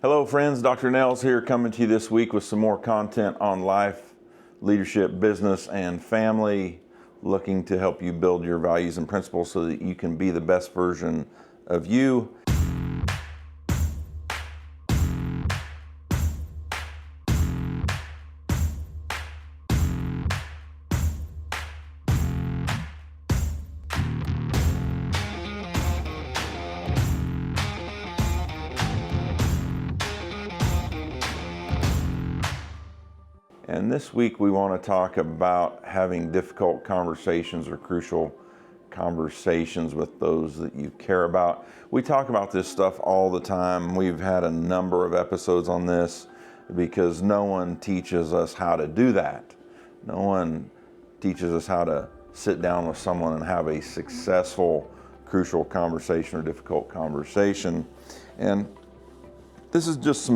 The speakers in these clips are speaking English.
Hello friends, Dr. Nels here coming to you this week with some more content on life, leadership, business, and family, looking to help you build your values and principles so that you can be the best version of you. And this week we want to talk about having difficult conversations or crucial conversations with those that you care about. We talk about this stuff all the time. We've had a number of episodes on this because no one teaches us how to do that. No one teaches us how to sit down with someone and have a successful, crucial conversation or difficult conversation. And this is just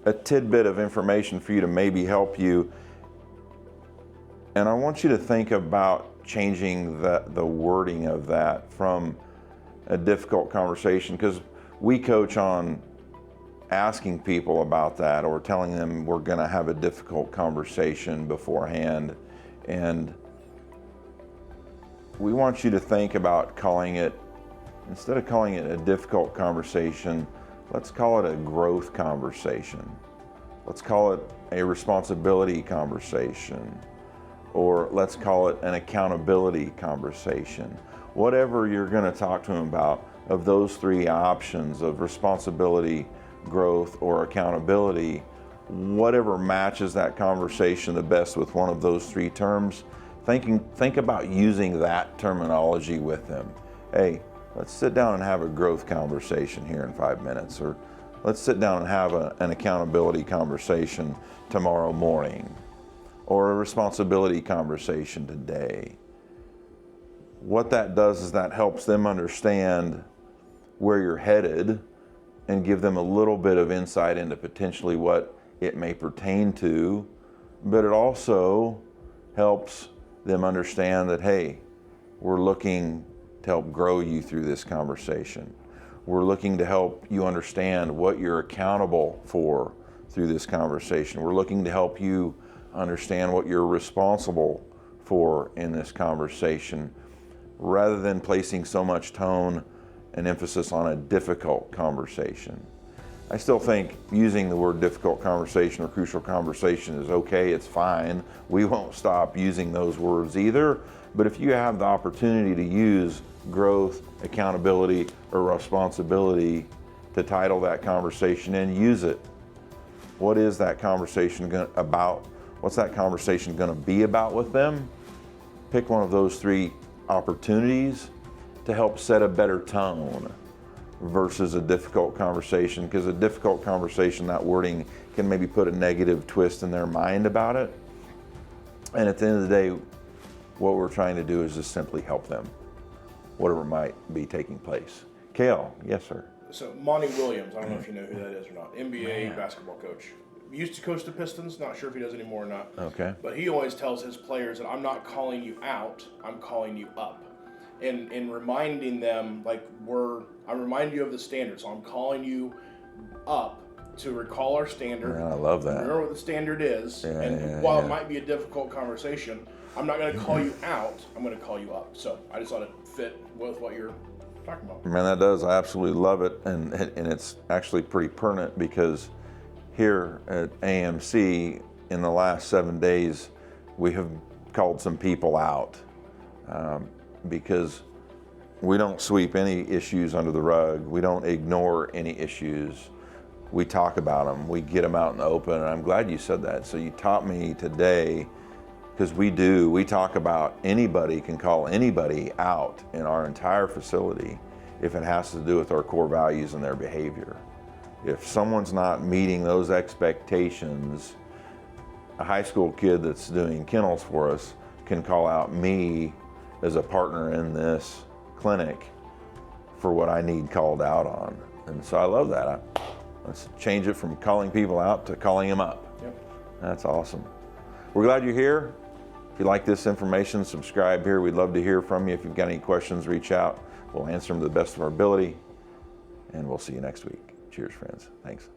a tidbit of information for you to maybe help you. And I want you to think about changing the wording of that from a difficult conversation, because we coach on asking people about that or telling them we're going to have a difficult conversation beforehand. And we want you to think about calling it, instead of calling it a difficult conversation, let's call it a growth conversation. Let's call it a responsibility conversation. Or let's call it an accountability conversation. Whatever you're going to talk to them about, of those three options of responsibility, growth, or accountability, whatever matches that conversation the best with one of those three terms, think about using that terminology with them. Hey, let's sit down and have a growth conversation here in 5 minutes, or let's sit down and have an accountability conversation tomorrow morning, or a responsibility conversation today. What that does is that helps them understand where you're headed and give them a little bit of insight into potentially what it may pertain to, but it also helps them understand that, hey, we're looking to help grow you through this conversation. We're looking to help you understand what you're accountable for through this conversation. We're looking to help you understand what you're responsible for in this conversation, rather than placing so much tone and emphasis on a difficult conversation. I still think using the word difficult conversation or crucial conversation is okay, it's fine. We won't stop using those words either, but if you have the opportunity to use growth, accountability, or responsibility to title that conversation and use it. What is that conversation about? What's that conversation going to be about with them? Pick one of those three opportunities to help set a better tone versus a difficult conversation, because a difficult conversation, that wording can maybe put a negative twist in their mind about it. And at the end of the day, what we're trying to do is just simply help them, whatever might be taking place. Kale, yes, sir. So Monty Williams, I don't know if you know who that is or not, NBA basketball coach. Used to coach the Pistons, not sure if he does anymore or not. Okay. But he always tells his players that I'm not calling you out, I'm calling you up. And reminding them, like, I'm reminding you of the standard, so I'm calling you up to recall our standard. Yeah, I love that. Remember what the standard is, while it might be a difficult conversation, I'm not going to call you out, I'm going to call you up. So I just thought it fit with what you're talking about. Man, that does. I absolutely love it, and it's actually pretty pertinent, because here at AMC in the last 7 days, we have called some people out because we don't sweep any issues under the rug. We don't ignore any issues. We talk about them. We get them out in the open, and I'm glad you said that. So you taught me today, because we talk about anybody can call anybody out in our entire facility if it has to do with our core values and their behavior. If someone's not meeting those expectations, a high school kid that's doing kennels for us can call out me as a partner in this clinic for what I need called out on. And so I love that. Let's change it from calling people out to calling them up. Yep. That's awesome. We're glad you're here. If you like this information, subscribe here. We'd love to hear from you. If you've got any questions, reach out. We'll answer them to the best of our ability. And we'll see you next week. Cheers, friends. Thanks.